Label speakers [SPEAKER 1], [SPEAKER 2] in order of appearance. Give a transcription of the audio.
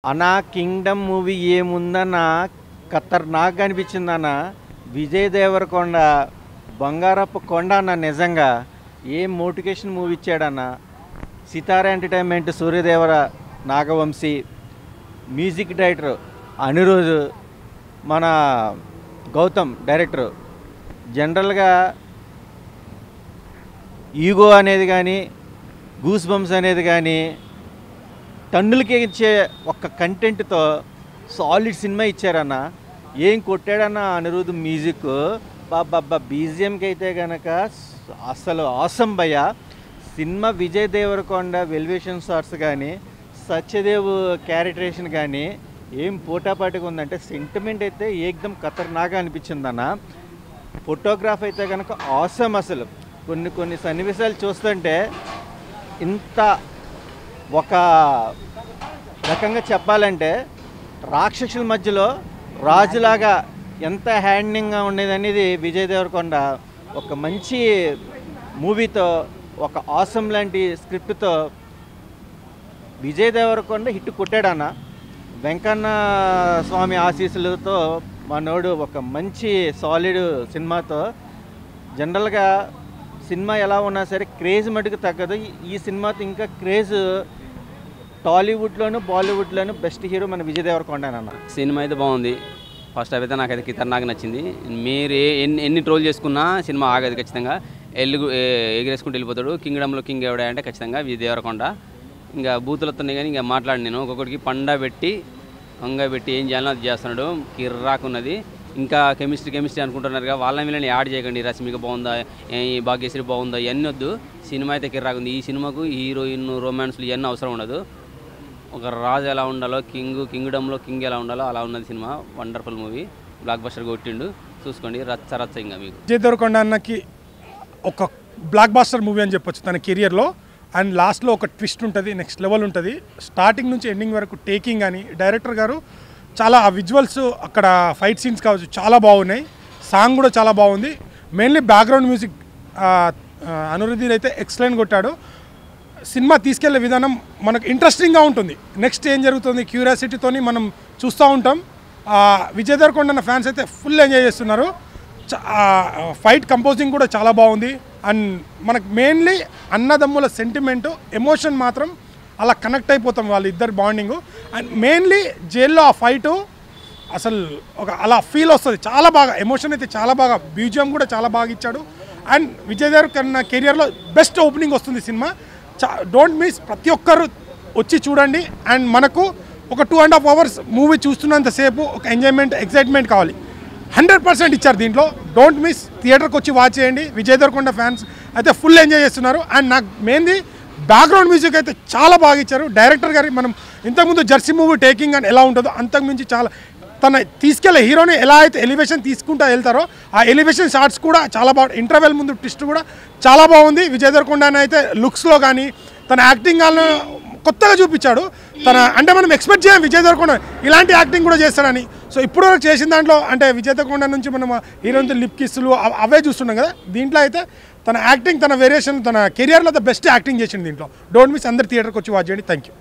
[SPEAKER 1] అన్నా Kingdom movie ఏముందన్న ఖతర్నాక్ అనిపించిందన్న. విజయ్ దేవరకొండ బంగారపు కొండ అన్న. నిజంగా ఏం మోటివేషన్ మూవీ ఇచ్చాడన్న. Sitara entertainment Suryadevara Nagavamsi, music director Anirudh, మన గౌతమ్ డైరెక్టర్. జనరల్గా ఈగో అనేది కానీ గూస్ బంప్స్ అనేది కానీ టన్నులకి ఇచ్చే ఒక్క కంటెంట్తో సాలిడ్ సినిమా ఇచ్చారన్న. ఏం కొట్టాడన్న అనిరుద్ మ్యూజిక్. బాబా బీజిఎంకి అయితే కనుక అసలు ఆసం భయ. సినిమా విజయ్ దేవరకొండ వెల్వేషన్ షాట్స్ కానీ సత్యదేవ్ క్యారెక్టరేషన్ కానీ ఏం పోటాపాటిగా ఉందంటే సెంటిమెంట్ అయితే ఏకదం ఖతర్నాగా అనిపించిందన్న. ఫోటోగ్రాఫ్ అయితే కనుక ఆసం. అసలు కొన్ని సన్నివేశాలు చూస్తుంటే ఇంత ఒక రకంగా చెప్పాలంటే రాక్షసుల మధ్యలో రాజులాగా ఎంత హ్యాండింగ్గా ఉండేది అనేది విజయ్ దేవరకొండ ఒక మంచి మూవీతో, ఒక ఆసం లాంటి స్క్రిప్ట్తో విజయ్ దేవరకొండ హిట్ కొట్టాడన్న. వెంకన్న స్వామి ఆశీస్సులతో మనోడు ఒక మంచి సాలిడ్ సినిమాతో. జనరల్గా సినిమా ఎలా ఉన్నా సరే క్రేజ్ మటుకు తగ్గదు. ఈ సినిమాతో ఇంకా క్రేజ్ టాలీవుడ్లోను బాలీవుడ్లోను బెస్ట్ హీరో మన విజయ్ దేవరకొండనన్న.
[SPEAKER 2] సినిమా అయితే బాగుంది. ఫస్ట్ అయితే నాకైతే ఖతర్నాక్ నచ్చింది. మీరు ఎన్ని ట్రోల్ చేసుకున్నా సినిమా ఆగదు ఖచ్చితంగా. ఎగిరేసుకుంటూ వెళ్ళిపోతాడు. కింగ్డమ్లో కింగ్ ఎవడా అంటే ఖచ్చితంగా విజయ్ దేవరకొండ. ఇంకా బూతులతోనే కానీ ఇంకా మాట్లాడి నేను ఒక్కొక్కడికి పండా పెట్టి పెట్టి ఏం చేయాలో అది చేస్తున్నాడు. కిర్రాకున్నది. ఇంకా కెమిస్ట్రీ అనుకుంటున్నారుగా, వాళ్ళ వీళ్ళని యాడ్ చేయకండి. రష్మిక బాగుందా, ఈ భాగ్యశ్రీ బాగుందా, ఇవన్నీ వద్దు. సినిమా అయితే కిర్రాకుంది. ఈ సినిమాకు హీరోయిన్ రొమాన్స్లు ఇవన్నీ అవసరం ఉండదు. ఒక రాజు ఎలా ఉండాలో, కింగ్డమ్లో కింగ్ ఎలా ఉండాలో అలా ఉన్నది cinema. Wonderful movie. Block buster కొట్టిండు. చూసుకోండి. రచ్చ ఇంకా మీకు
[SPEAKER 3] విజయ్ దేవరకొండ అన్నకి ఒక బ్లాక్ బస్టర్ మూవీ అని చెప్పొచ్చు తన కెరియర్లో. అండ్ లాస్ట్లో ఒక ట్విస్ట్ ఉంటుంది, నెక్స్ట్ లెవెల్ ఉంటుంది. స్టార్టింగ్ నుంచి ఎండింగ్ వరకు టేకింగ్ అని డైరెక్టర్ గారు చాలా ఆ విజువల్స్, అక్కడ ఫైట్ సీన్స్ కావచ్చు చాలా బాగున్నాయి. సాంగ్ కూడా చాలా బాగుంది. మెయిన్లీ బ్యాక్గ్రౌండ్ మ్యూజిక్ అనిరుద్ అయితే ఎక్సలెంట్ కొట్టాడు. సినిమా తీసుకెళ్లే విధానం మనకు ఇంట్రెస్టింగ్గా ఉంటుంది. నెక్స్ట్ ఏం జరుగుతుంది క్యూరియాసిటీతోని మనం చూస్తూ ఉంటాం. విజయ్ దేవరకొండ అన్న ఫ్యాన్స్ అయితే ఫుల్ ఎంజాయ్ చేస్తున్నారు. ఫైట్ కంపోజింగ్ కూడా చాలా బాగుంది. అండ్ మనకు మెయిన్లీ అన్నదమ్ముల సెంటిమెంటు, ఎమోషన్ మాత్రం అలా కనెక్ట్ అయిపోతాం వాళ్ళిద్దరు బాండింగు. అండ్ మెయిన్లీ జైల్లో ఆ ఫైటు అసలు ఒక అలా ఫీల్ వస్తుంది. చాలా బాగా ఎమోషన్ అయితే చాలా బాగా, బీజిఎం కూడా చాలా బాగా ఇచ్చాడు. అండ్ విజయ్ దేవరకొండ కెరియర్లో బెస్ట్ ఓపెనింగ్ వస్తుంది సినిమా. డోంట్ మిస్, ప్రతి ఒక్కరు వచ్చి చూడండి. అండ్ మనకు ఒక 2.5 hours మూవీ చూస్తున్నంతసేపు ఒక ఎంజాయ్మెంట్, ఎక్సైట్మెంట్ కావాలి. 100% ఇచ్చారు దీంట్లో. డోంట్ మిస్, థియేటర్కి వచ్చి వాచ్ చేయండి. విజయ్ దేవరకొండ ఫ్యాన్స్ అయితే ఫుల్ ఎంజాయ్ చేస్తున్నారు. అండ్ నాకు మెయిన్లీ బ్యాక్గ్రౌండ్ మ్యూజిక్ అయితే చాలా బాగా ఇచ్చారు డైరెక్టర్ గారి. మనం ఇంతకుముందు జెర్సీ మూవీ టేకింగ్ అని ఎలా ఉంటుందో అంతకుమించి చాలా తన తీసుకెళ్లే హీరోని ఎలా అయితే ఎలివేషన్ తీసుకుంటూ వెళ్తారో ఆ ఎలివేషన్ షాట్స్ కూడా చాలా బాగుంది. ఇంటర్వెల్ ముందు ట్విస్ట్ కూడా చాలా బాగుంది. విజయ్ దేవరకొండ అయితే లుక్స్లో కానీ తన యాక్టింగ్ కొత్తగా చూపించాడు. అంటే మనం ఎక్స్పెక్ట్ చేయం విజయ్ దేవరకొండ ఇలాంటి యాక్టింగ్ కూడా చేస్తాడని. సో ఇప్పటివరకు చేసిన దాంట్లో అంటే విజయ్ దేవరకొండ నుంచి మనం హీరోయిన్తో లిప్ కిస్సులు అవే చూస్తున్నాం కదా. దీంట్లో అయితే తన యాక్టింగ్, తన వేరియేషన్, తన కెరియర్లో బెస్ట్ యాక్టింగ్ చేసింది దీంట్లో. డోంట్ మిస్, అందరు థియేటర్కి వచ్చి వాచ్ చేయండి. Thank you.